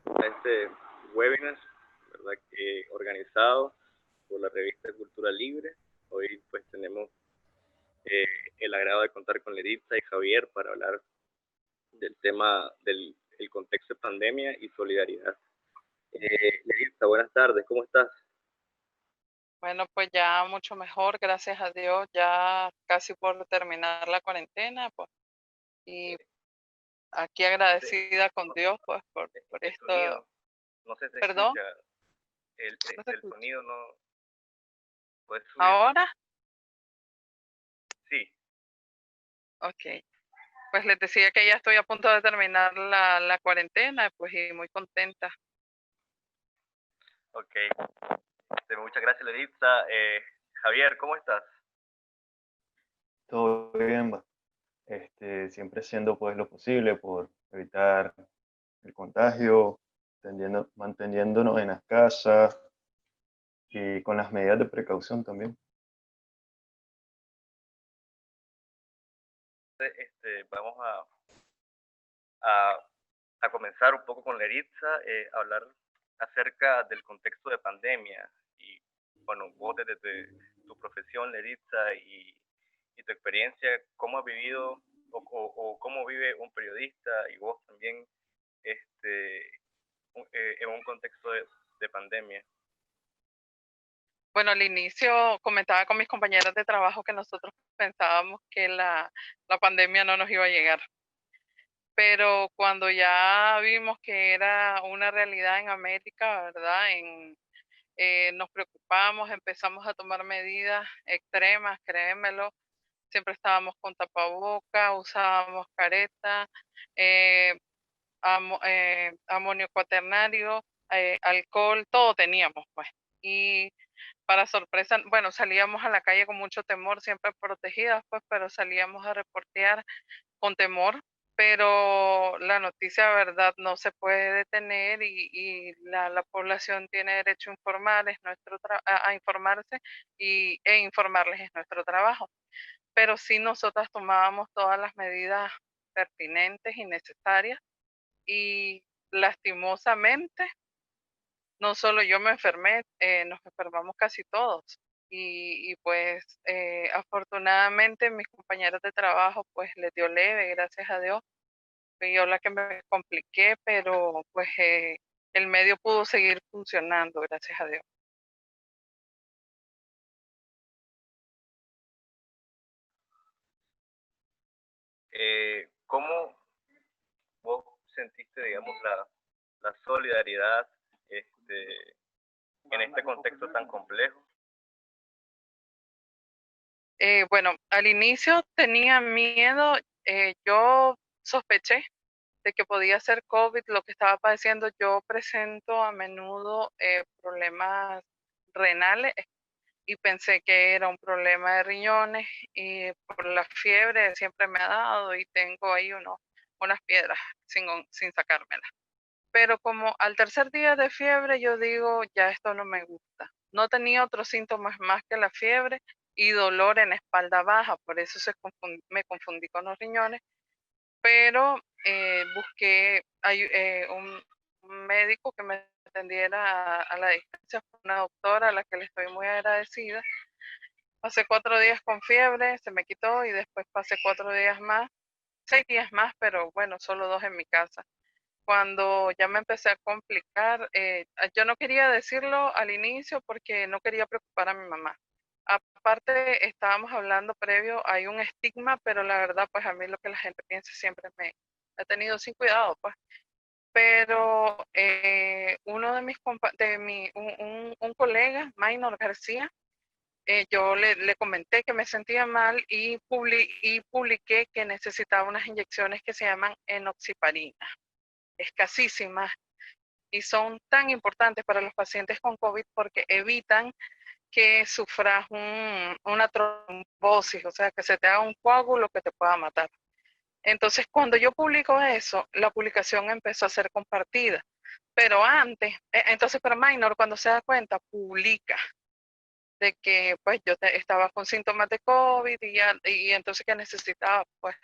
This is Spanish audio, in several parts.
a este webinar, ¿verdad? Que organizado por la revista Cultura Libre. Hoy pues tenemos eh, el agrado de contar con Leritza y Javier para hablar del tema del el contexto de pandemia y solidaridad. Leritza, buenas tardes, ¿cómo estás? Bueno, pues ya mucho mejor, gracias a Dios, ya casi por terminar la cuarentena, pues, y aquí Este, agradecida con Dios, pues, por el esto, sonido no se te perdón, escucha, no se el escucha. sonido no puedes subir. Ahora, Sí, ok, pues les decía que ya estoy a punto de terminar la cuarentena, pues, y muy contenta. ok. Muchas gracias, Leritza. Javier, ¿cómo estás? Todo bien, siempre haciendo pues lo posible por evitar el contagio, manteniéndonos en las casas y con las medidas de precaución también. Vamos a, a comenzar un poco con Leritza, hablar acerca del contexto de pandemia y, bueno, vos desde tu profesión, Leritza, y tu experiencia, ¿cómo has vivido o cómo vive un periodista y vos también este, en un contexto de pandemia? Bueno, al inicio comentaba con mis compañeras de trabajo que nosotros pensábamos que la pandemia no nos iba a llegar. Pero cuando ya vimos que era una realidad en América, ¿verdad? Nos preocupamos, empezamos a tomar medidas extremas, créemelo. Siempre estábamos con tapaboca, usábamos careta, eh, amonio cuaternario, alcohol, todo teníamos, pues. Y para sorpresa, bueno, salíamos a la calle con mucho temor, siempre protegidas, pues, pero salíamos a reportear con temor, pero la noticia, verdad, no se puede detener y la población tiene derecho a informar, es a informarse e informarles es nuestro trabajo. Pero sí nosotras tomábamos todas las medidas pertinentes y necesarias y lastimosamente, no solo yo me enfermé, nos enfermamos casi todos. Pues afortunadamente mis compañeros de trabajo pues les dio leve, gracias a Dios. Fui yo la que me compliqué, pero pues el medio pudo seguir funcionando, gracias a Dios. ¿Cómo vos sentiste, digamos, la solidaridad en este contexto tan complejo? Bueno, al inicio tenía miedo, yo sospeché de que podía ser COVID lo que estaba padeciendo. Yo presento a menudo problemas renales y pensé que era un problema de riñones y por la fiebre siempre me ha dado y tengo ahí unas piedras sin sacármelas. Pero como al tercer día de fiebre yo digo, ya esto no me gusta. No tenía otros síntomas más que la fiebre y dolor en la espalda baja, por eso me confundí con los riñones, pero busqué un médico que me atendiera a la distancia, fue una doctora a la que le estoy muy agradecida. Pasé 4 días con fiebre, se me quitó y después pasé 4 días más, 6 días más, pero bueno, solo 2 en mi casa. Cuando ya me empecé a complicar, yo no quería decirlo al inicio porque no quería preocupar a mi mamá. Aparte, estábamos hablando previo, hay un estigma, pero la verdad, pues a mí lo que la gente piensa siempre me ha tenido sin cuidado, pues. Pero uno de mis compa de mi, un colega, Maynor García, yo le comenté que me sentía mal y publiqué que necesitaba unas inyecciones que se llaman enoxaparina, escasísimas, y son tan importantes para los pacientes con COVID porque evitan que sufras una trombosis, o sea, que se te haga un coágulo que te pueda matar. Entonces, cuando yo publico eso, la publicación empezó a ser compartida. Pero antes, entonces para Minor, cuando se da cuenta, publica de que pues estaba con síntomas de COVID y entonces que necesitaba pues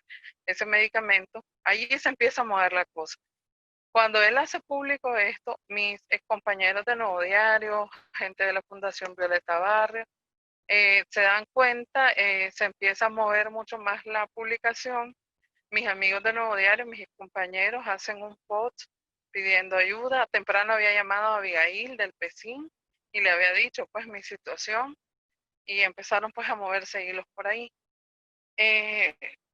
ese medicamento, ahí se empieza a mover la cosa. Cuando él hace público esto, mis compañeros de Nuevo Diario, gente de la Fundación Violeta Barrio, se dan cuenta, se empieza a mover mucho más la publicación. Mis amigos de Nuevo Diario, mis compañeros hacen un post pidiendo ayuda. Temprano había llamado a Abigail del PECIN y le había dicho pues mi situación y empezaron pues a moverse hilos por ahí.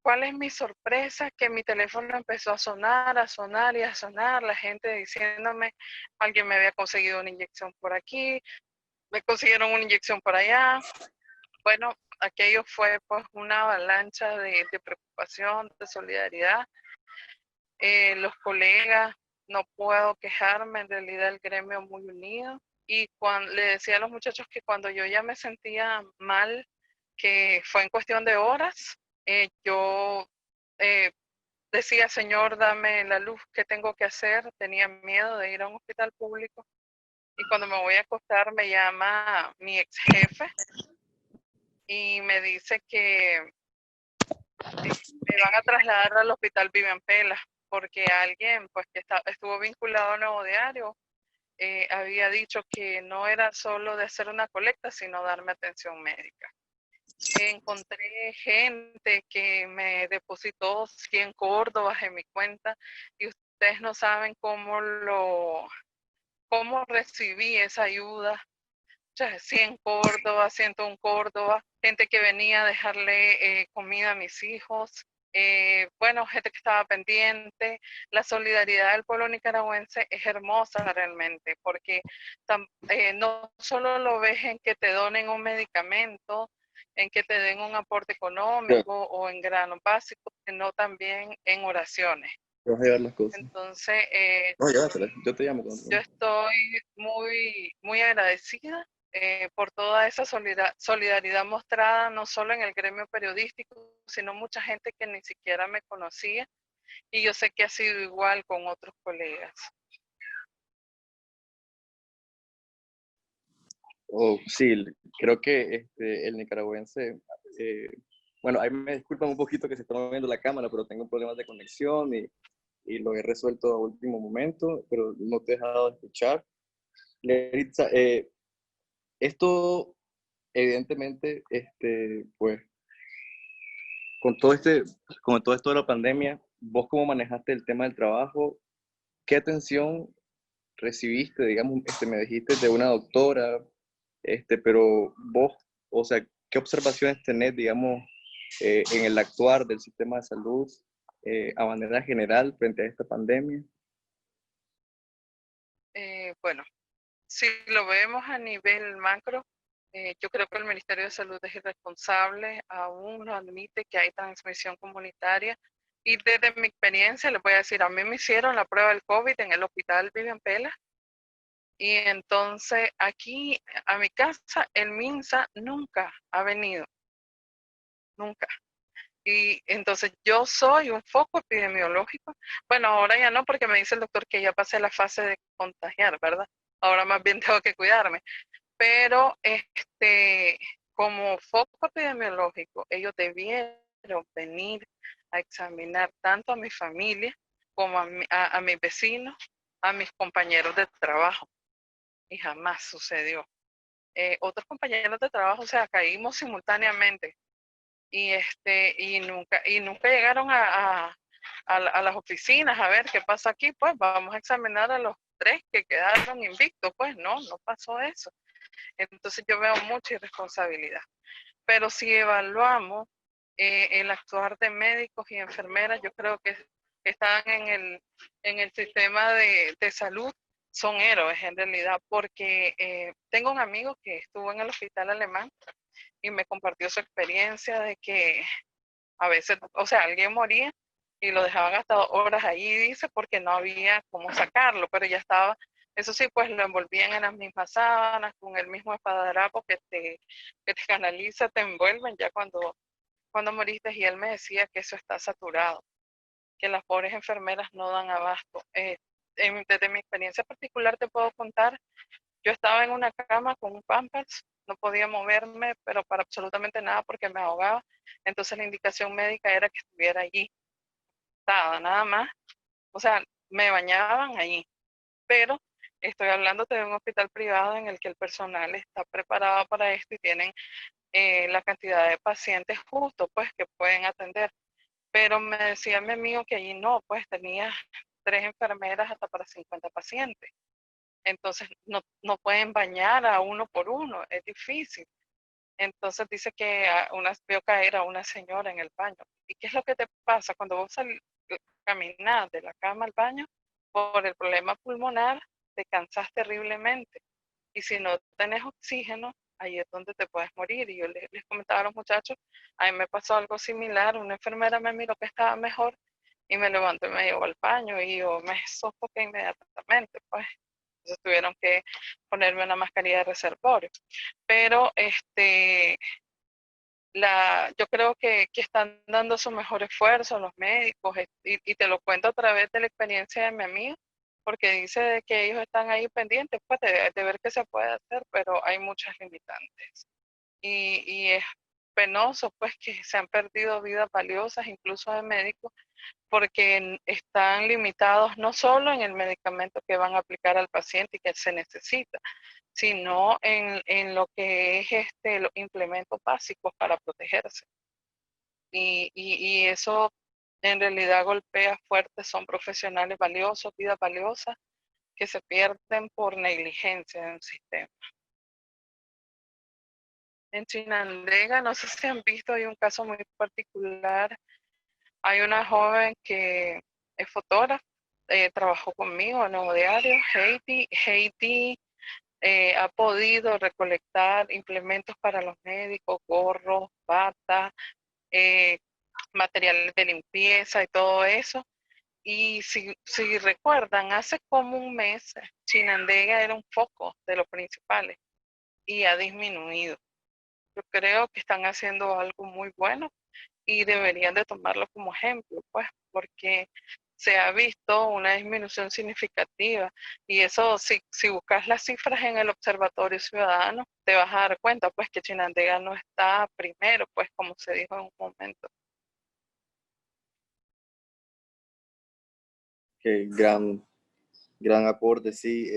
¿Cuál es mi sorpresa? Que mi teléfono empezó a sonar y a sonar, la gente diciéndome, alguien me había conseguido una inyección por aquí, me consiguieron una inyección por allá. Bueno, aquello fue pues una avalancha de preocupación, de solidaridad. Los colegas, no puedo quejarme, en realidad el gremio muy unido. Y cuando, le decía a los muchachos que cuando yo ya me sentía mal, que fue en cuestión de horas, yo decía, Señor, dame la luz, ¿qué tengo que hacer? Tenía miedo de ir a un hospital público. Y cuando me voy a acostar, me llama mi ex jefe y me dice que me van a trasladar al hospital Vivian Pela, porque alguien pues que estuvo vinculado a Nuevo Diario había dicho que no era solo de hacer una colecta, sino darme atención médica. Encontré gente que me depositó 100 córdobas en mi cuenta y ustedes no saben cómo recibí esa ayuda. O sea, 100 Córdoba, 101 Córdoba, gente que venía a dejarle comida a mis hijos, bueno, gente que estaba pendiente. La solidaridad del pueblo nicaragüense es hermosa realmente, porque no solo lo ves en que te donen un medicamento, en que te den un aporte económico o en granos básicos, sino también en oraciones. Te vas a llevar las cosas. Entonces, No, llévatelas. Yo te llamo cuando. yo estoy muy agradecida por toda esa solidaridad mostrada, no solo en el gremio periodístico, sino mucha gente que ni siquiera me conocía, y yo sé que ha sido igual con otros colegas. Oh, sí, creo que el nicaragüense, bueno, ahí me disculpan un poquito que se está moviendo la cámara, pero tengo problemas de conexión y lo he resuelto a último momento, pero no te he dejado de escuchar. Leritza, esto evidentemente, pues, con todo esto de la pandemia, ¿vos cómo manejaste el tema del trabajo? ¿Qué atención recibiste? Digamos, me dijiste de una doctora, pero vos, o sea, ¿qué observaciones tenés, digamos, en el actuar del sistema de salud a manera general frente a esta pandemia? Bueno, si lo vemos a nivel macro, yo creo que el Ministerio de Salud es irresponsable, aún no admite que hay transmisión comunitaria. Y desde mi experiencia, les voy a decir, a mí me hicieron la prueba del COVID en el hospital Vivian Pela. Y entonces aquí a mi casa el MINSA nunca ha venido, nunca. Y entonces yo soy un foco epidemiológico. Bueno, ahora ya no, porque me dice el doctor que ya pasé la fase de contagiar, ¿verdad? Ahora más bien tengo que cuidarme. Pero como foco epidemiológico, ellos debieron venir a examinar tanto a mi familia como a mis vecinos, a mis compañeros de trabajo. Y jamás sucedió. Otros compañeros de trabajo, o sea, caímos simultáneamente y nunca llegaron a las oficinas a ver qué pasa aquí. Pues vamos a examinar a los 3 que quedaron invictos. Pues no pasó eso. Entonces yo veo mucha irresponsabilidad. Pero si evaluamos el actuar de médicos y enfermeras, yo creo que están en el sistema de salud, son héroes en realidad, porque tengo un amigo que estuvo en el hospital alemán y me compartió su experiencia de que a veces, o sea, alguien moría y lo dejaban hasta horas allí, dice, porque no había cómo sacarlo, pero ya estaba, eso sí, pues lo envolvían en las mismas sábanas, con el mismo espadadrapo que te canaliza, te envuelven ya cuando moriste, y él me decía que eso está saturado, que las pobres enfermeras no dan abasto. Desde mi experiencia particular te puedo contar, yo estaba en una cama con un Pampers, no podía moverme, pero para absolutamente nada porque me ahogaba. Entonces la indicación médica era que estuviera allí, nada más. O sea, me bañaban allí. Pero estoy hablándote de un hospital privado en el que el personal está preparado para esto y tienen la cantidad de pacientes justo, pues, que pueden atender. Pero me decía mi amigo que allí no, pues tenía 3 enfermeras hasta para 50 pacientes. Entonces no pueden bañar a uno por uno, es difícil. Entonces dice que vio caer a una señora en el baño. ¿Y qué es lo que te pasa cuando vos caminas de la cama al baño? Por el problema pulmonar, te cansas terriblemente. Y si no tenés oxígeno, ahí es donde te puedes morir. Y yo les comentaba a los muchachos, a mí me pasó algo similar. Una enfermera me miró que estaba mejor y me levantó y me llevó al baño y yo me sofoqué inmediatamente, pues. Entonces tuvieron que ponerme una mascarilla de reservorio. Pero yo creo que están dando su mejor esfuerzo los médicos, y te lo cuento a través de la experiencia de mi amigo, porque dice de que ellos están ahí pendientes, pues, de ver qué se puede hacer, pero hay muchas limitantes. Y es penoso, pues, que se han perdido vidas valiosas, incluso de médicos, porque están limitados no solo en el medicamento que van a aplicar al paciente y que se necesita, sino en lo que es los implementos básicos para protegerse. Y eso en realidad golpea fuerte, son profesionales valiosos, vidas valiosas, que se pierden por negligencia en el sistema. En Chinandega, no sé si han visto, hay un caso muy particular. Hay una joven que es fotógrafa, trabajó conmigo en Nuevo Diario, Haití. Haití ha podido recolectar implementos para los médicos, gorros, batas, materiales de limpieza y todo eso. Y si recuerdan, hace como un mes, Chinandega era un foco de los principales y ha disminuido. Yo creo que están haciendo algo muy bueno y deberían de tomarlo como ejemplo, pues, porque se ha visto una disminución significativa y eso, si buscas las cifras en el Observatorio Ciudadano, te vas a dar cuenta, pues, que Chinandega no está primero, pues, como se dijo en un momento. Que gran aporte, sí.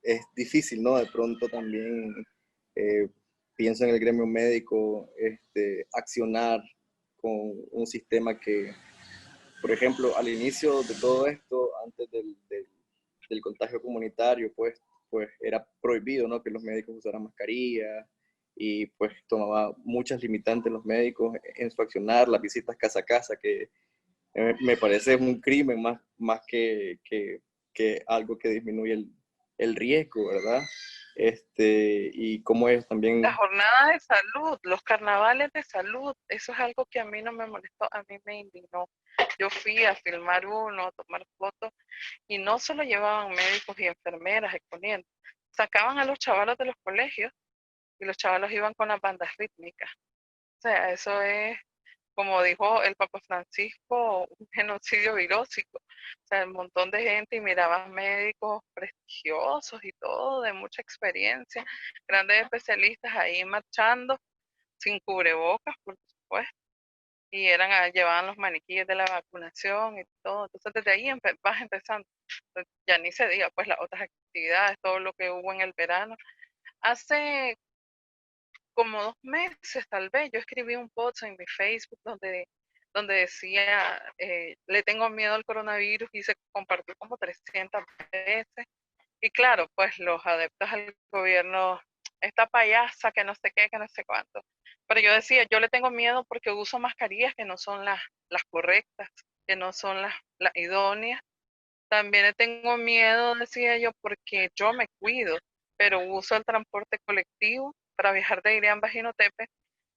Es difícil, ¿no? De pronto también eh, pienso en el gremio médico, accionar con un sistema que, por ejemplo, al inicio de todo esto, antes del contagio comunitario, pues era prohibido, ¿no? Que los médicos usaran mascarilla y pues tomaba muchas limitantes los médicos en su accionar, las visitas casa a casa, que me parece un crimen más que algo que disminuye el riesgo, ¿verdad? Y cómo es también... La jornada de salud, los carnavales de salud, eso es algo que a mí no me molestó, a mí me indignó. Yo fui a filmar uno, a tomar fotos, y no solo llevaban médicos y enfermeras exponiendo, sacaban a los chavalos de los colegios y los chavalos iban con las bandas rítmicas. O sea, eso es, como dijo el Papa Francisco, un genocidio virósico. O sea, un montón de gente y mirabas médicos prestigiosos y todo, de mucha experiencia, grandes especialistas ahí marchando, sin cubrebocas, por supuesto, y llevaban los maniquíes de la vacunación y todo. Entonces, desde ahí vas empezando. Entonces, ya ni se diga, pues, las otras actividades, todo lo que hubo en el verano. Hace como 2 meses, tal vez, yo escribí un post en mi Facebook donde decía, le tengo miedo al coronavirus, y se compartió como 300 veces. Y claro, pues los adeptos al gobierno, esta payasa que no sé qué, que no sé cuánto. Pero yo decía, yo le tengo miedo porque uso mascarillas que no son las correctas, que no son las idóneas. También le tengo miedo, decía yo, porque yo me cuido, pero uso el transporte colectivo para viajar de Irian a Jinotepe,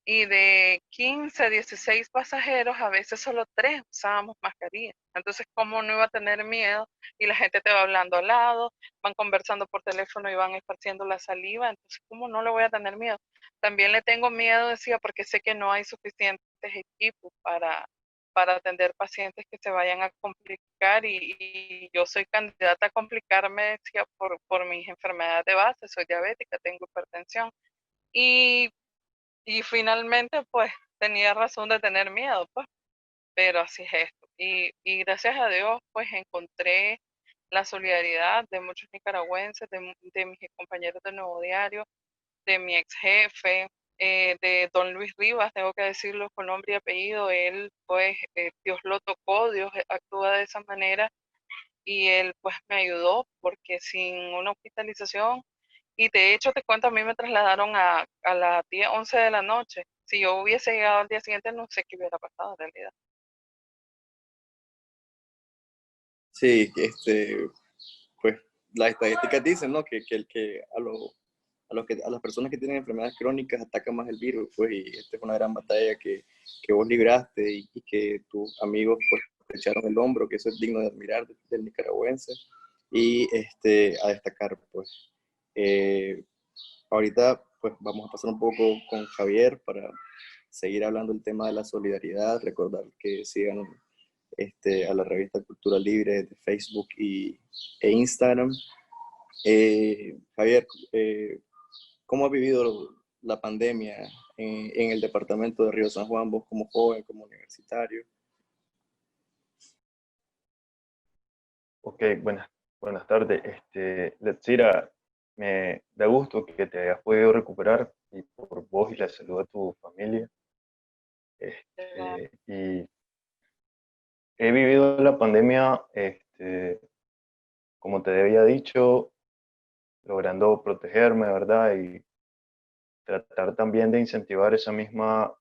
y de 15 a 16 pasajeros, a veces solo 3 usábamos mascarilla. Entonces, ¿cómo no iba a tener miedo? Y la gente te va hablando al lado, van conversando por teléfono y van esparciendo la saliva. Entonces, ¿cómo no le voy a tener miedo? También le tengo miedo, decía, porque sé que no hay suficientes equipos para atender pacientes que se vayan a complicar, y yo soy candidata a complicarme, decía, por mis enfermedades de base, soy diabética, tengo hipertensión. Y finalmente, pues, tenía razón de tener miedo, pues, pero así es esto. Y gracias a Dios, pues encontré la solidaridad de muchos nicaragüenses, de mis compañeros de Nuevo Diario, de mi ex jefe, de don Luis Rivas, tengo que decirlo con nombre y apellido. Él, pues, Dios lo tocó, Dios actúa de esa manera y él, pues, me ayudó porque sin una hospitalización, y de hecho te cuento, a mí me trasladaron a las 10, 11 de la noche. Si yo hubiese llegado al día siguiente, no sé qué hubiera pasado en realidad. Sí, pues las estadísticas dicen, ¿no? Que a las personas que tienen enfermedades crónicas ataca más el virus, pues, y esta es una gran batalla que vos libraste y que tus amigos, pues, te echaron el hombro, que eso es digno de admirar del nicaragüense. Y a destacar, pues, eh, ahorita, pues, vamos a pasar un poco con Javier para seguir hablando del tema de la solidaridad, recordar que sigan a la revista Cultura Libre de Facebook e Instagram. Javier, ¿cómo ha vivido la pandemia en el departamento de Río San Juan, vos como joven, como universitario? Ok, buenas tardes. Letzira, me da gusto que te hayas podido recuperar y por vos y la salud de tu familia. Y he vivido la pandemia, como te había dicho, logrando protegerme, ¿verdad? Y tratar también de incentivar esa misma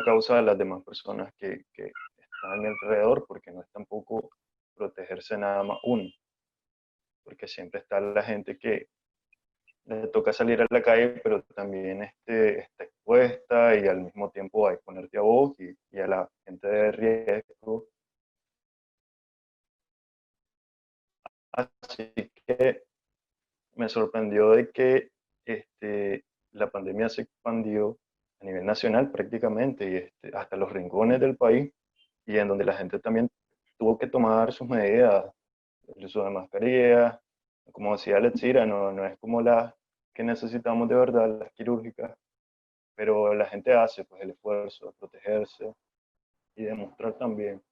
causa de las demás personas que están a mi alrededor, porque no es tampoco protegerse nada más uno, porque siempre está la gente que le toca salir a la calle, pero también está expuesta y al mismo tiempo hay que ponerte a vos y a la gente de riesgo. Así que me sorprendió de que la pandemia se expandió a nivel nacional prácticamente y hasta los rincones del país y en donde la gente también tuvo que tomar sus medidas, el uso de mascarillas, como decía Alexira, no es como las que necesitamos de verdad, las quirúrgicas, pero la gente hace pues el esfuerzo de protegerse y demostrar también.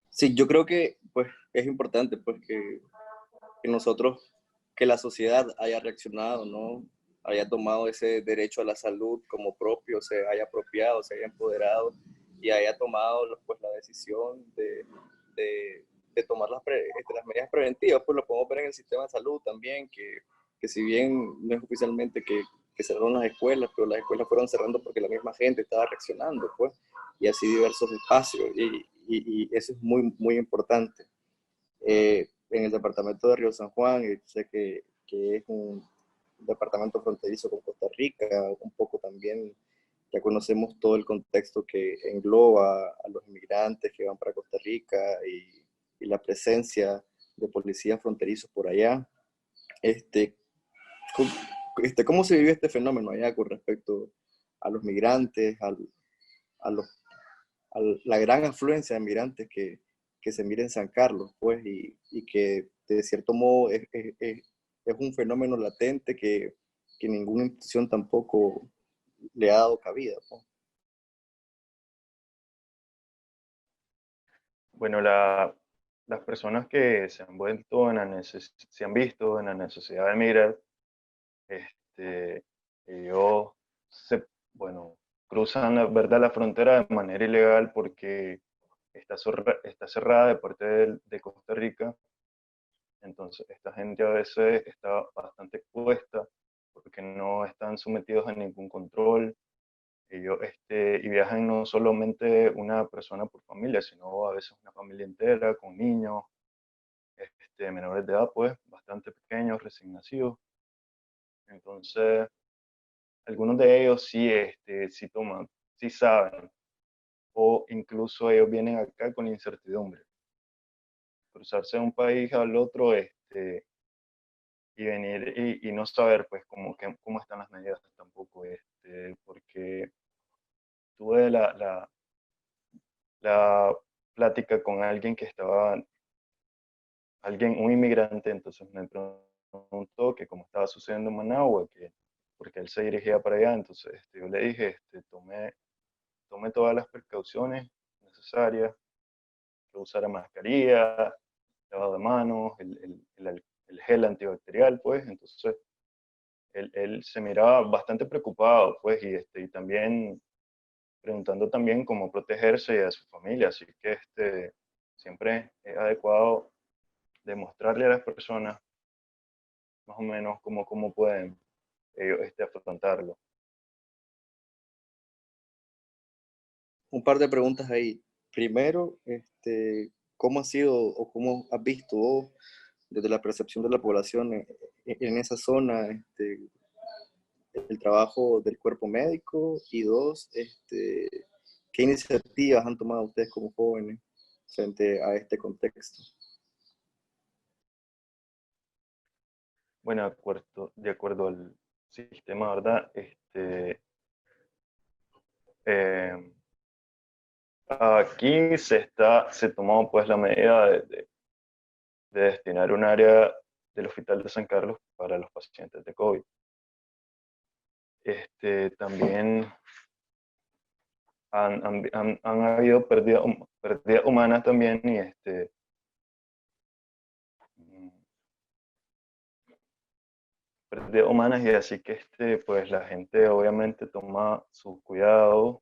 Sí, yo creo que pues es importante pues que nosotros, que la sociedad haya reaccionado, ¿no? Haya tomado ese derecho a la salud como propio, se haya apropiado, se haya empoderado y haya tomado pues la decisión de tomar las medidas preventivas. Pues lo podemos ver en el sistema de salud también, que si bien no es oficialmente que cerraron las escuelas, pero las escuelas fueron cerrando porque la misma gente estaba reaccionando, pues, y así diversos espacios, y eso es muy, muy importante. En el departamento de Río San Juan, sé que es un departamento fronterizo con Costa Rica, un poco también ya conocemos todo el contexto que engloba a los inmigrantes que van para Costa Rica y la presencia de policías fronterizos por allá. Este, ¿cómo, ¿Cómo se vive este fenómeno allá con respecto a los migrantes, a los la gran afluencia de migrantes que se mira en San Carlos, pues, y que de cierto modo es un fenómeno latente que ninguna institución tampoco le ha dado cabida, pues? Bueno, las personas que se han vuelto se han visto en la necesidad de emigrar, este, ellos bueno, cruzan ¿verdad? La frontera de manera ilegal porque está cerrada de parte de Costa Rica. Entonces, esta gente a veces está bastante expuesta porque no están sometidos a ningún control. Ellos y viajan no solamente una persona por familia, sino a veces una familia entera con niños, menores de edad, pues bastante pequeños, recién nacidos. Entonces, algunos de ellos sí toman, sí saben, o incluso ellos vienen acá con incertidumbre. Cruzarse de un país al otro y venir y no saber pues cómo están las medidas tampoco, porque tuve la plática con alguien un inmigrante, entonces me preguntó que cómo estaba sucediendo en Managua, que porque él se dirigía para allá. Entonces yo le dije, tome todas las precauciones necesarias, que usara mascarilla, lavado de manos, el gel antibacterial, pues. Entonces él se miraba bastante preocupado, pues, y también preguntando también cómo protegerse y a su familia. Así que siempre es adecuado demostrarle a las personas más o menos cómo pueden ellos afrontarlo. Un par de preguntas ahí. Primero, ¿cómo ha sido o cómo has visto vos desde la percepción de la población en esa zona el trabajo del cuerpo médico? Y dos, ¿qué iniciativas han tomado ustedes como jóvenes frente a este contexto? Bueno, de acuerdo al sistema, ¿verdad? Eh, Aquí se tomó pues la medida de destinar un área del Hospital de San Carlos para los pacientes de COVID. También han habido pérdidas humanas también y mm, pérdidas humanas, y así que pues la gente obviamente toma sus cuidados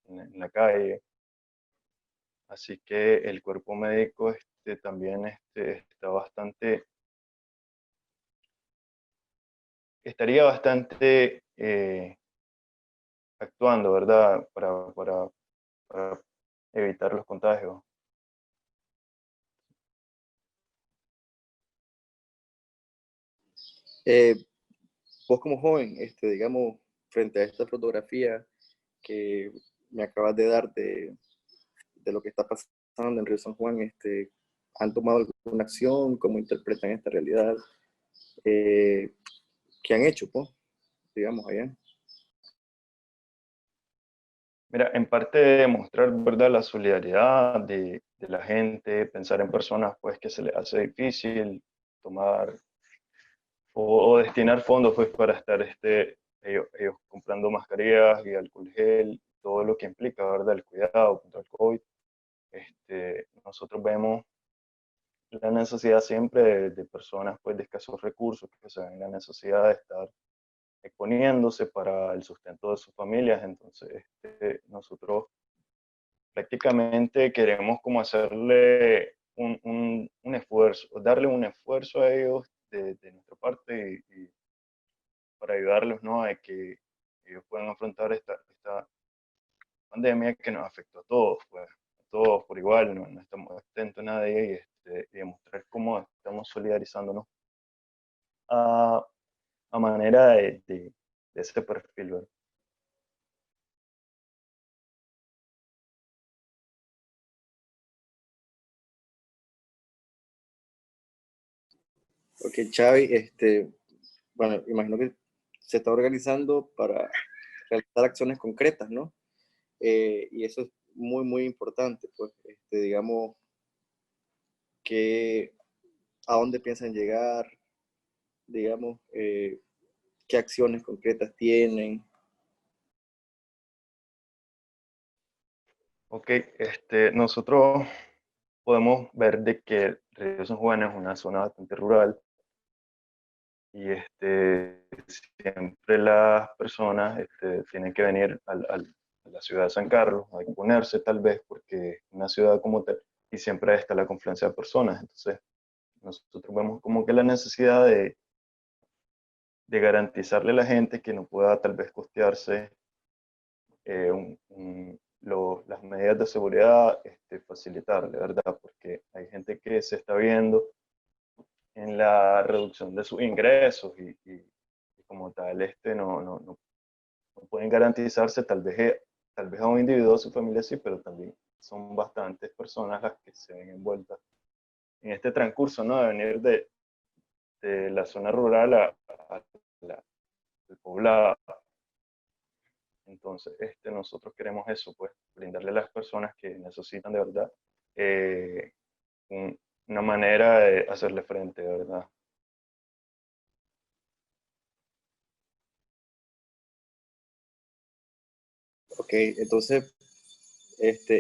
en la calle. Así que el cuerpo médico también está estaría bastante actuando, ¿verdad? Para evitar los contagios. Eh, Vos como joven, digamos, frente a esta fotografía que me acabas de dar de lo que está pasando en Río San Juan, ¿han tomado alguna acción? ¿Cómo interpretan esta realidad? ¿Qué han hecho, pues, digamos, allá? Mira, en parte de mostrar, ¿verdad?, la solidaridad de la gente, pensar en personas pues que se les hace difícil tomar o destinar fondos pues para estar ellos comprando mascarillas y alcohol gel, todo lo que implica, ¿verdad?, el cuidado contra el COVID. Nosotros vemos la necesidad siempre de personas pues de escasos recursos que se ven la necesidad de estar exponiéndose para el sustento de sus familias. Entonces nosotros prácticamente queremos como hacerle un esfuerzo, darle un esfuerzo a ellos de nuestra parte y para ayudarlos, ¿no?, a que ellos puedan afrontar esta pandemia que nos afectó a todos, pues, a todos por igual. No estamos exentos a nadie, y demostrar cómo estamos solidarizándonos a, a manera de ese perfil, ¿verdad? Ok, Xavi, bueno, imagino que se está organizando para realizar acciones concretas, ¿no? Y eso es muy, muy importante, pues, digamos, que a dónde piensan llegar, digamos, qué acciones concretas tienen. Ok, nosotros podemos ver de que Río San Juan es una zona bastante rural y siempre las personas tienen que venir a la ciudad de San Carlos a exponerse tal vez porque es una ciudad como tal y siempre está la confluencia de personas. Entonces nosotros vemos como que la necesidad de garantizarle a la gente que no pueda tal vez costearse las medidas de seguridad, facilitarle, ¿verdad? Porque hay gente que se está viendo en la reducción de sus ingresos y como tal no pueden garantizarse, tal vez a un individuo, a su familia sí, pero también son bastantes personas las que se ven envueltas en este transcurso, ¿no? De venir de la zona rural a al poblado. Entonces, nosotros queremos eso, pues, brindarle a las personas que necesitan de verdad eh, una manera de hacerle frente, de verdad. Ok, entonces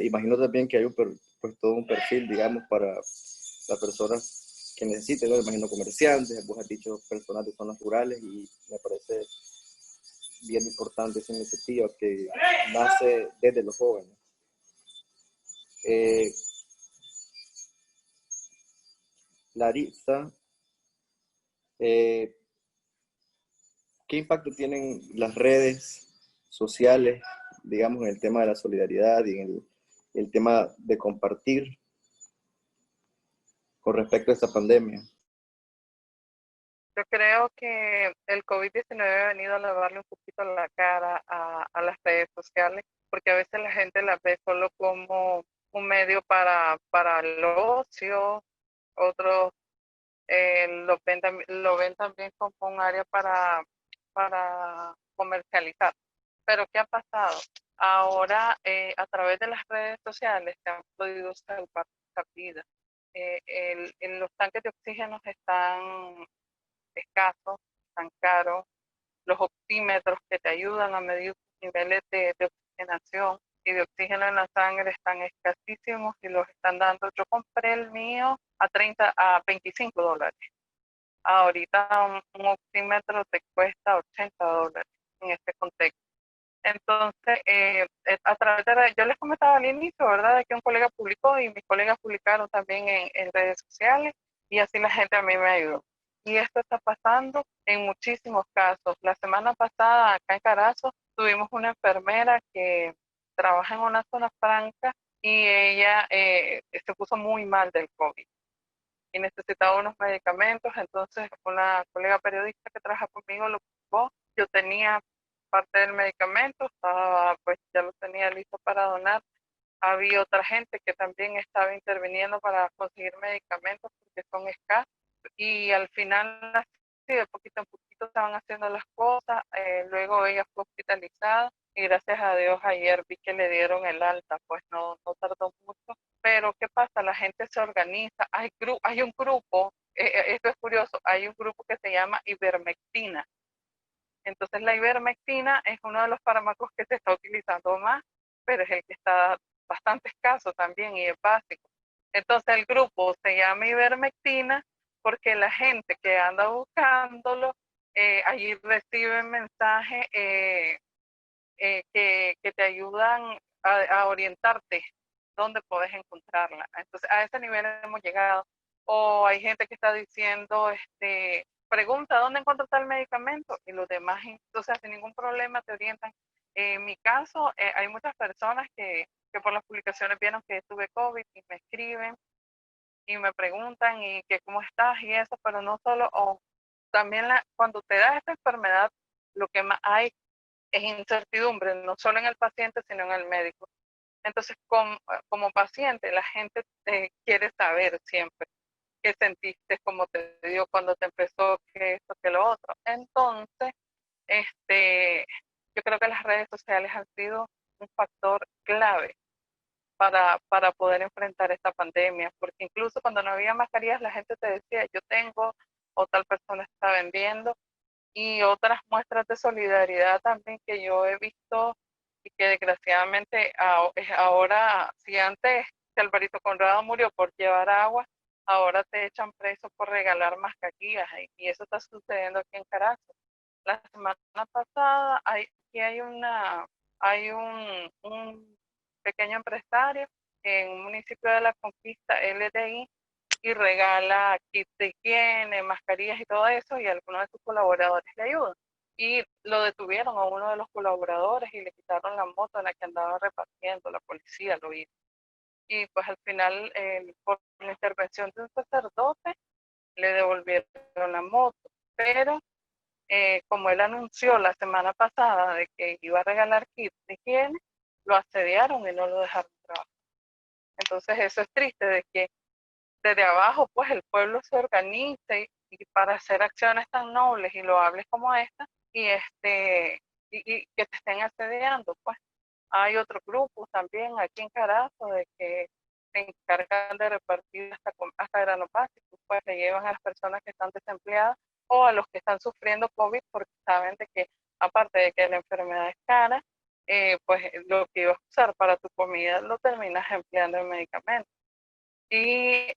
imagino también que hay pues todo un perfil, digamos, para las personas que necesiten, ¿no? Imagino comerciantes, vos has dicho personas de zonas rurales y me parece bien importante esa iniciativa que nace desde los jóvenes. Larissa, ¿qué impacto tienen las redes sociales, digamos, en el tema de la solidaridad y en el tema de compartir con respecto a esta pandemia? Yo creo que el COVID-19 ha venido a lavarle un poquito la cara a las redes sociales, porque a veces la gente las ve solo como un medio para el ocio, otros lo ven también como un área para comercializar. Pero ¿qué ha pasado? Ahora, a través de las redes sociales se han podido salvar vidas. Los tanques de oxígeno están escasos, están caros, los oxímetros que te ayudan a medir niveles de oxigenación y de oxígeno en la sangre están escasísimos y los están dando. Yo compré el mío a $25. Ahorita un oxímetro te cuesta $80 en este contexto. Entonces, a través yo les comentaba al inicio, ¿verdad?, de que un colega publicó y mis colegas publicaron también en redes sociales y así la gente a mí me ayudó. Y esto está pasando en muchísimos casos. La semana pasada, acá en Carazo, tuvimos una enfermera que trabaja en una zona franca y ella se puso muy mal del COVID y necesitaba unos medicamentos. Entonces, una colega periodista que trabaja conmigo lo ocupó. Yo tenía parte del medicamento, pues ya lo tenía listo para donar. Había otra gente que también estaba interviniendo para conseguir medicamentos porque son escasos y al final, así de poquito en poquito estaban haciendo las cosas. Luego ella fue hospitalizada y gracias a Dios ayer vi que le dieron el alta, pues no tardó mucho. Pero ¿qué pasa? La gente se organiza, hay un grupo, esto es curioso, hay un grupo que se llama ivermectina. Entonces la ivermectina es uno de los fármacos que se está utilizando más, pero es el que está bastante escaso también y es básico. Entonces el grupo se llama ivermectina porque la gente que anda buscándolo, allí reciben mensajes que te ayudan a orientarte dónde puedes encontrarla. Entonces a ese nivel hemos llegado. O hay gente que está diciendo, pregunta dónde encuentro tal medicamento y los demás, entonces sin ningún problema te orientan. En mi caso, hay muchas personas que por las publicaciones vieron que tuve COVID y me escriben y me preguntan y que cómo estás y eso, pero no solo, también cuando te da esta enfermedad, lo que más hay es incertidumbre, no solo en el paciente, sino en el médico. Entonces, como paciente, la gente quiere saber siempre qué sentiste, cómo te dio cuando te empezó, que esto, que lo otro. Entonces, yo creo que las redes sociales han sido un factor clave para poder enfrentar esta pandemia, porque incluso cuando no había mascarillas, la gente te decía, yo tengo, o tal persona está vendiendo, y otras muestras de solidaridad también que yo he visto y que desgraciadamente ahora, si antes que Alvarito Conrado murió por llevar agua, ahora te echan preso por regalar mascarillas y eso está sucediendo aquí en Caracas. La semana pasada aquí hay un pequeño empresario en un municipio de La Conquista, LDI, y regala kits de higiene, mascarillas y todo eso, y algunos de sus colaboradores le ayudan. Y lo detuvieron a uno de los colaboradores y le quitaron la moto en la que andaba repartiendo, la policía lo hizo. Y pues al final, por la intervención de un sacerdote, le devolvieron la moto. Pero como él anunció la semana pasada de que iba a regalar kits de higiene, lo asediaron y no lo dejaron trabajar. Entonces eso es triste, de que desde abajo pues el pueblo se organice y para hacer acciones tan nobles y loables como esta y que te estén asediando. Pues hay otros grupos también aquí en Carazo de que se encargan de repartir hasta granos básicos, pues le llevan a las personas que están desempleadas o a los que están sufriendo COVID porque saben de que aparte de que la enfermedad es cara, pues lo que ibas a usar para tu comida lo terminas empleando en medicamentos. Y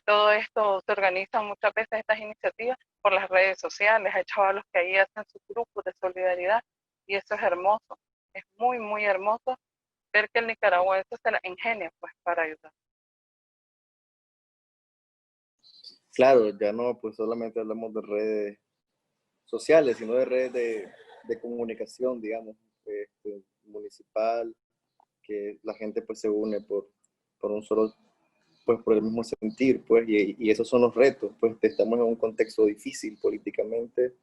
todo esto se organiza muchas veces, estas iniciativas, por las redes sociales. Hay chavalos que ahí hacen sus grupos de solidaridad y eso es hermoso. Es muy, muy hermoso ver que el nicaragüense se la ingenia pues para ayudar. Claro, ya no pues solamente hablamos de redes sociales, sino de redes de comunicación, digamos, municipal, que la gente pues se une por un solo, pues por el mismo sentir, pues, y esos son los retos, pues estamos en un contexto difícil políticamente,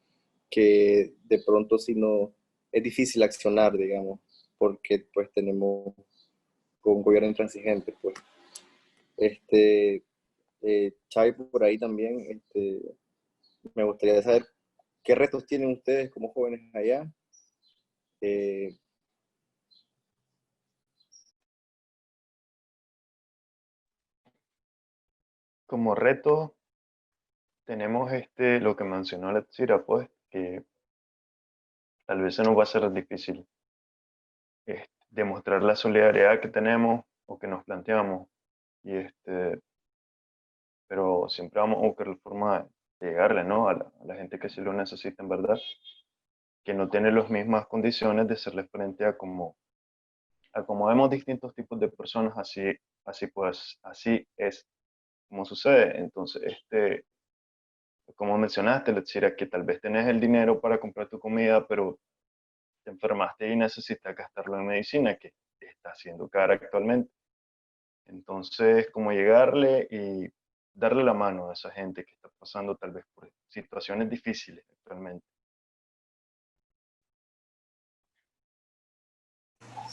que de pronto si no, es difícil accionar, digamos, porque pues tenemos un gobierno intransigente, pues. Chay, por ahí también, me gustaría saber qué retos tienen ustedes como jóvenes allá. Eh, Como reto, tenemos lo que mencionó Letzira, pues, que tal vez se nos va a hacer difícil demostrar la solidaridad que tenemos o que nos planteamos. Y pero siempre vamos a buscar la forma de llegarle, ¿no? A la gente que sí lo necesita en verdad, que no tiene las mismas condiciones de hacerle frente a como vemos distintos tipos de personas, así pues, así es como sucede. Entonces, como mencionaste, Letsira, que tal vez tenés el dinero para comprar tu comida, pero te enfermaste y necesitas gastarlo en medicina, que está siendo cara actualmente. Entonces, como llegarle y darle la mano a esa gente que está pasando tal vez por situaciones difíciles actualmente.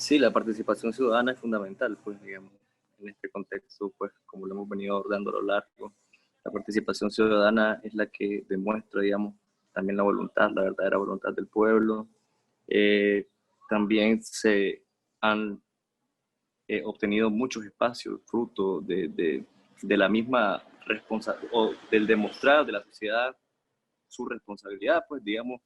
sí, la participación ciudadana es fundamental, pues, digamos, en este contexto, pues, como lo hemos venido abordando a lo largo, la participación ciudadana es la que demuestra, digamos, también la voluntad, la verdadera voluntad del pueblo. También se han obtenido muchos espacios fruto de la misma responsabilidad, o del demostrar de la sociedad su responsabilidad, pues digamos,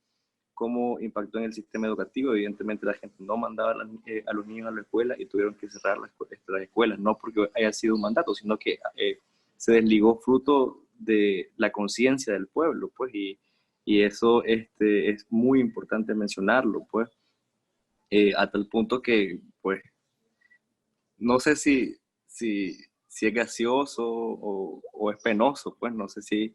cómo impactó en el sistema educativo. Evidentemente la gente no mandaba a los niños a la escuela y tuvieron que cerrar las escuelas, no porque haya sido un mandato, sino que se desligó fruto de la conciencia del pueblo, pues, y eso es muy importante mencionarlo, pues, a tal punto que, pues, no sé si es gaseoso o es penoso, pues no sé si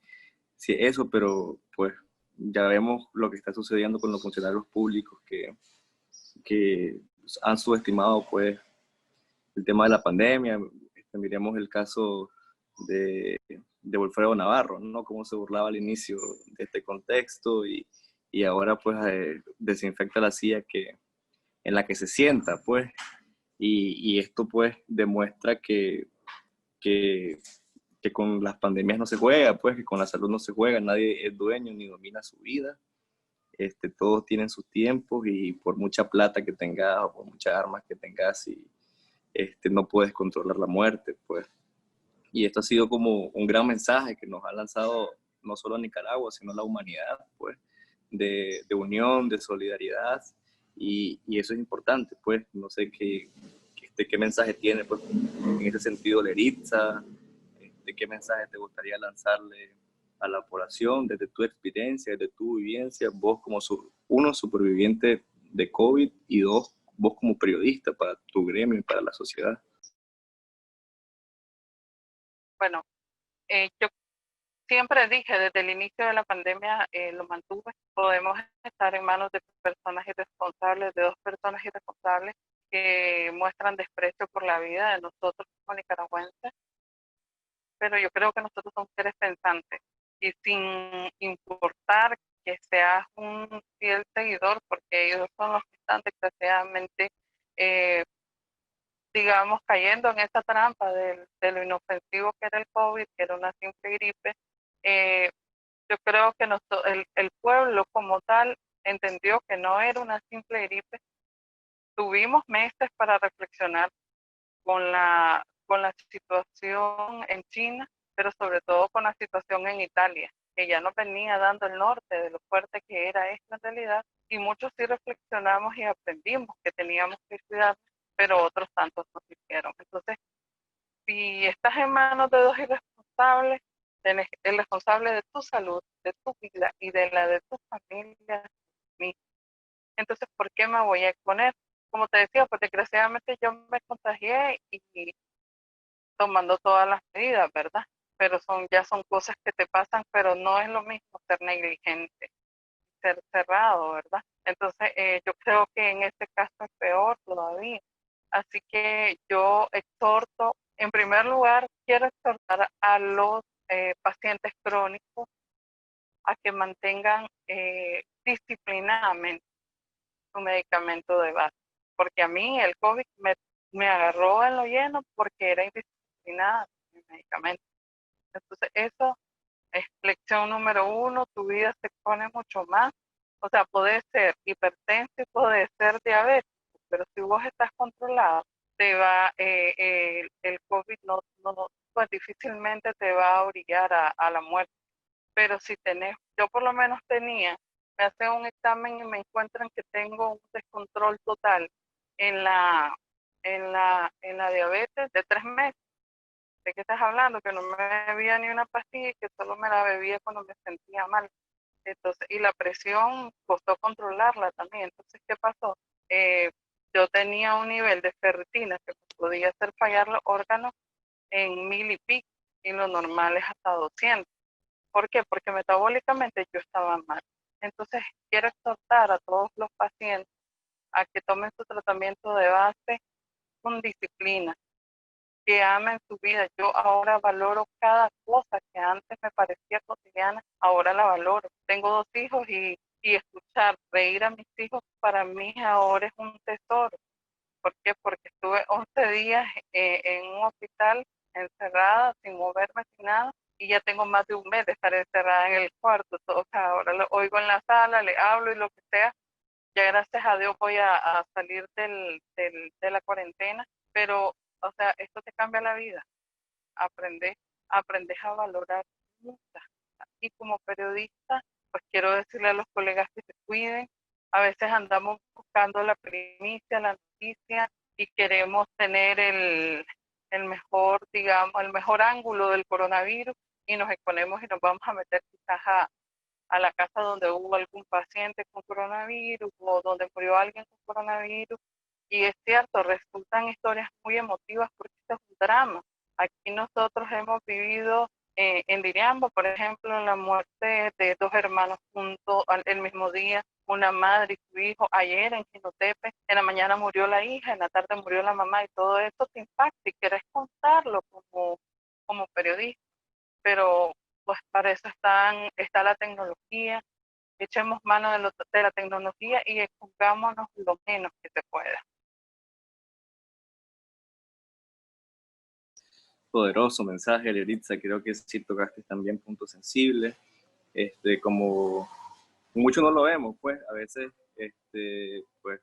es eso, pero pues ya vemos lo que está sucediendo con los funcionarios públicos que han subestimado pues el tema de la pandemia. Miremos el caso de Wilfredo Navarro, ¿no? Cómo se burlaba al inicio de este contexto y ahora pues desinfecta la silla en la que se sienta, pues. Y esto pues demuestra que, que con las pandemias no se juega, pues que con la salud no se juega, nadie es dueño ni domina su vida. Todos tienen sus tiempos y por mucha plata que tengas o por muchas armas que tengas, no puedes controlar la muerte, pues. Y esto ha sido como un gran mensaje que nos ha lanzado no solo a Nicaragua, sino a la humanidad, pues, de unión, de solidaridad, y eso es importante, pues. No sé qué mensaje tiene, pues, en ese sentido, Leritza, qué mensaje te gustaría lanzarle a la población desde tu experiencia, desde tu vivencia, vos como uno, superviviente de COVID, y dos, vos como periodista para tu gremio y para la sociedad. Bueno, yo siempre dije desde el inicio de la pandemia, lo mantuve, podemos estar en manos de personas irresponsables, de dos personas irresponsables que muestran desprecio por la vida de nosotros como nicaragüenses, pero yo creo que nosotros somos seres pensantes y sin importar que seas un fiel seguidor, porque ellos son los que están desgraciadamente, digamos, cayendo en esa trampa de lo inofensivo que era el COVID, que era una simple gripe. Yo creo que el pueblo como tal entendió que no era una simple gripe. Tuvimos meses para reflexionar con la situación en China, pero sobre todo con la situación en Italia, que ya nos venía dando el norte de lo fuerte que era esto en realidad, y muchos sí reflexionamos y aprendimos que teníamos que cuidar, pero otros tantos no lo hicieron. Entonces, si estás en manos de dos irresponsables, tenés el responsable de tu salud, de tu vida y de la de tu familia. Entonces, ¿por qué me voy a exponer? Como te decía, pues desgraciadamente yo me contagié y tomando todas las medidas, ¿verdad? Pero ya son cosas que te pasan, pero no es lo mismo ser negligente, ser cerrado, ¿verdad? Entonces, yo creo que en este caso es peor todavía. Así que yo exhorto, en primer lugar, quiero exhortar a los pacientes crónicos a que mantengan disciplinadamente su medicamento de base. Porque a mí el COVID me agarró en lo lleno porque era indisciplinada mi medicamento. Entonces, eso es lección número 1, tu vida se expone mucho más. O sea, puede ser hipertenso y puede ser diabético, pero si vos estás controlado, te va, el COVID pues difícilmente te va a orillar a la muerte. Pero si tenés, yo por lo menos me hacen un examen y me encuentran que tengo un descontrol total en la diabetes de 3 meses. ¿De qué estás hablando? Que no me bebía ni una pastilla y que solo me la bebía cuando me sentía mal. Entonces, y la presión costó controlarla también. Entonces, ¿qué pasó? Yo tenía un nivel de ferritina que podía hacer fallar los órganos en 1000 y pico, y lo normal es hasta 200. ¿Por qué? Porque metabólicamente yo estaba mal. Entonces, quiero exhortar a todos los pacientes a que tomen su tratamiento de base con disciplina, que amen su vida. Yo ahora valoro cada cosa que antes me parecía cotidiana, ahora la valoro. Tengo 2 hijos y escuchar, reír a mis hijos para mí ahora es un tesoro. ¿Por qué? Porque estuve 11 días en un hospital encerrada, sin moverme, sin nada, y ya tengo más de un mes de estar encerrada en el cuarto. O sea, ahora lo oigo en la sala, le hablo y lo que sea. Ya gracias a Dios voy a salir de la cuarentena, pero, o sea, esto te cambia la vida. Aprendes a valorar muchas. Y como periodista, pues quiero decirle a los colegas que se cuiden. A veces andamos buscando la primicia, la noticia, y queremos tener el mejor, digamos, el mejor ángulo del coronavirus, y nos exponemos y nos vamos a meter quizás a la casa donde hubo algún paciente con coronavirus o donde murió alguien con coronavirus. Y es cierto, resultan historias muy emotivas porque esto es un drama. Aquí nosotros hemos vivido en Diriamba, por ejemplo, la muerte de 2 hermanos juntos el mismo día, una madre y su hijo. Ayer en Quinotepe, en la mañana murió la hija, en la tarde murió la mamá, y todo esto te impacta y querés contarlo como periodista. Pero pues para eso está la tecnología. Echemos mano de la tecnología y expongámonos lo menos que se pueda. Poderoso mensaje, Leritza. Creo que sí tocaste también puntos sensibles. Como muchos no lo vemos, pues a veces pues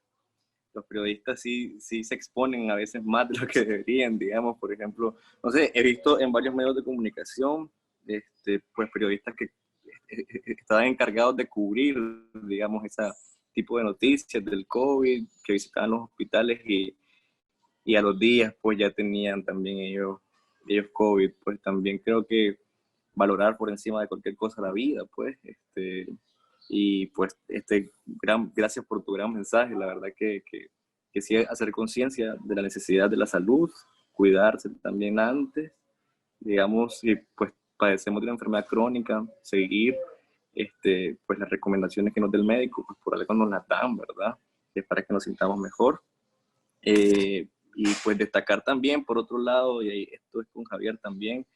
los periodistas sí se exponen a veces más de lo que deberían, digamos. Por ejemplo, no sé, he visto en varios medios de comunicación pues periodistas que estaban encargados de cubrir, digamos, ese tipo de noticias del COVID, que visitaban los hospitales y a los días pues ya tenían también ellos COVID. Pues también creo que valorar por encima de cualquier cosa la vida, pues, y pues gracias por tu gran mensaje. La verdad que sí, hacer conciencia de la necesidad de la salud, cuidarse también antes, digamos, y pues padecemos de una enfermedad crónica, seguir pues las recomendaciones que nos dé el médico, pues por algo nos las dan, ¿verdad? Es para que nos sintamos mejor. Y pues destacar también, por otro lado, y esto es con Javier también,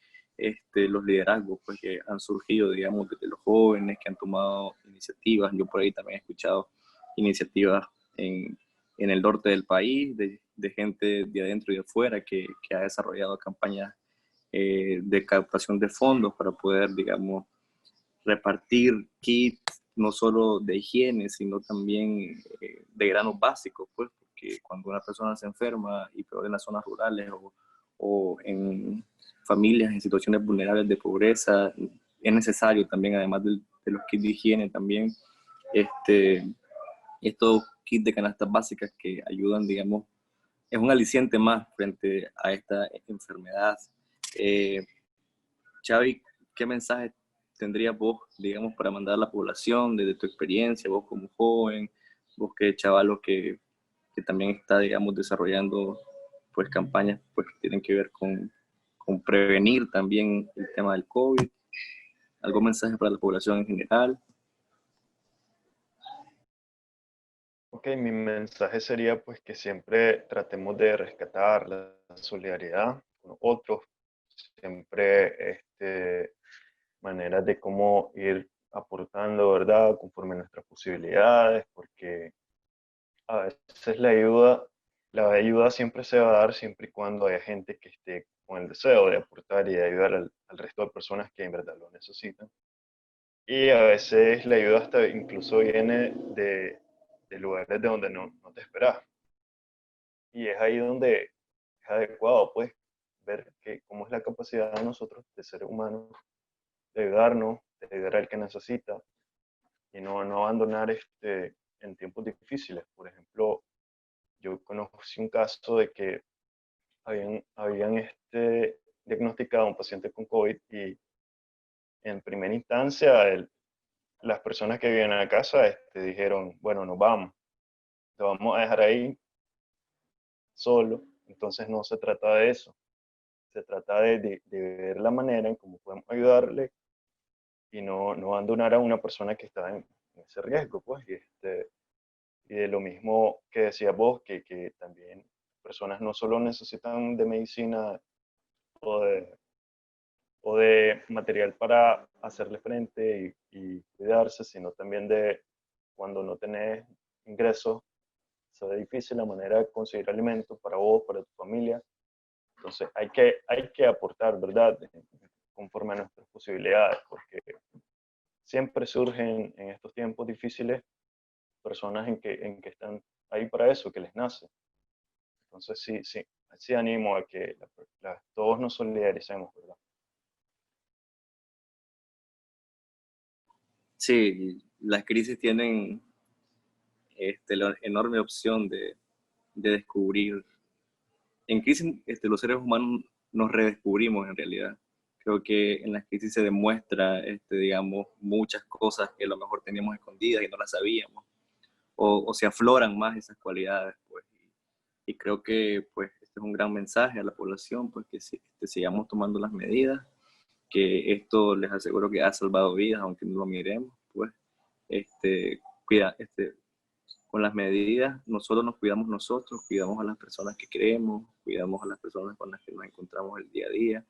los liderazgos pues, que han surgido, digamos, desde los jóvenes que han tomado iniciativas. Yo por ahí también he escuchado iniciativas en el norte del país, de gente de adentro y de afuera que ha desarrollado campañas de captación de fondos para poder, digamos, repartir kits no solo de higiene, sino también de granos básicos, pues, porque cuando una persona se enferma, y peor en las zonas rurales o en familias en situaciones vulnerables de pobreza, es necesario también, además de los kits de higiene, también estos kits de canastas básicas que ayudan, digamos, es un aliciente más frente a esta enfermedad. Xavi, ¿qué mensaje tendrías vos, digamos, para mandar a la población desde tu experiencia, vos como joven, vos que chavalo que también está, digamos, desarrollando pues campañas pues, que tienen que ver con prevenir también el tema del COVID? ¿Algún mensaje para la población en general? Ok, mi mensaje sería pues que siempre tratemos de rescatar la solidaridad con otros, siempre maneras de cómo ir aportando, ¿verdad? Conforme a nuestras posibilidades, porque a veces la ayuda siempre se va a dar siempre y cuando haya gente que esté con el deseo de aportar y de ayudar al resto de personas que en verdad lo necesitan. Y a veces la ayuda hasta incluso viene de lugares de donde no te esperas. Y es ahí donde es adecuado, pues, ver cómo es la capacidad de nosotros, de seres humanos, de ayudarnos, de ayudar al que necesita y no abandonar en tiempos difíciles. Por ejemplo, yo conocí un caso de que habían diagnosticado a un paciente con COVID y en primera instancia las personas que vivían en la casa dijeron, bueno, nos vamos, te vamos a dejar ahí solo. Entonces no se trata de eso, se trata de ver la manera en cómo podemos ayudarle y no abandonar a una persona que está en ese riesgo, pues, y de lo mismo que decías vos, que también personas no solo necesitan de medicina o de material para hacerle frente y cuidarse, sino también de cuando no tenés ingresos, se ve difícil la manera de conseguir alimentos para vos, para tu familia. Entonces hay que aportar, ¿verdad? Conforme a nuestras posibilidades, porque siempre surgen en estos tiempos difíciles personas en que están ahí para eso, que les nace. Entonces sí animo a que todos nos solidaricemos, ¿verdad? Sí, las crisis tienen la enorme opción de descubrir. En crisis, los seres humanos nos redescubrimos en realidad. Creo que en las crisis se demuestra, digamos, muchas cosas que a lo mejor teníamos escondidas y no las sabíamos, o se afloran más esas cualidades, pues. Y creo que, pues, este es un gran mensaje a la población, pues, que sigamos tomando las medidas, que esto les aseguro que ha salvado vidas, aunque no lo miremos, pues, cuida, con las medidas, no solo nos cuidamos nosotros, cuidamos a las personas que queremos, cuidamos a las personas con las que nos encontramos el día a día,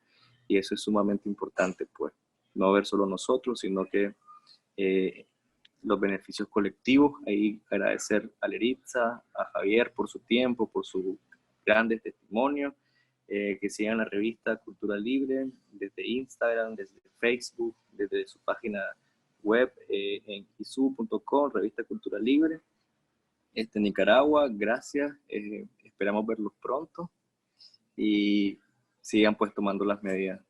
y eso es sumamente importante, pues, no ver solo nosotros, sino que los beneficios colectivos. Ahí agradecer a Leritza, a Javier por su tiempo, por su grandes testimonios, que sigan la revista Cultura Libre desde Instagram, desde Facebook, desde su página web en isu.com, revista Cultura Libre. Nicaragua, gracias, esperamos verlos pronto y sigan pues tomando las medidas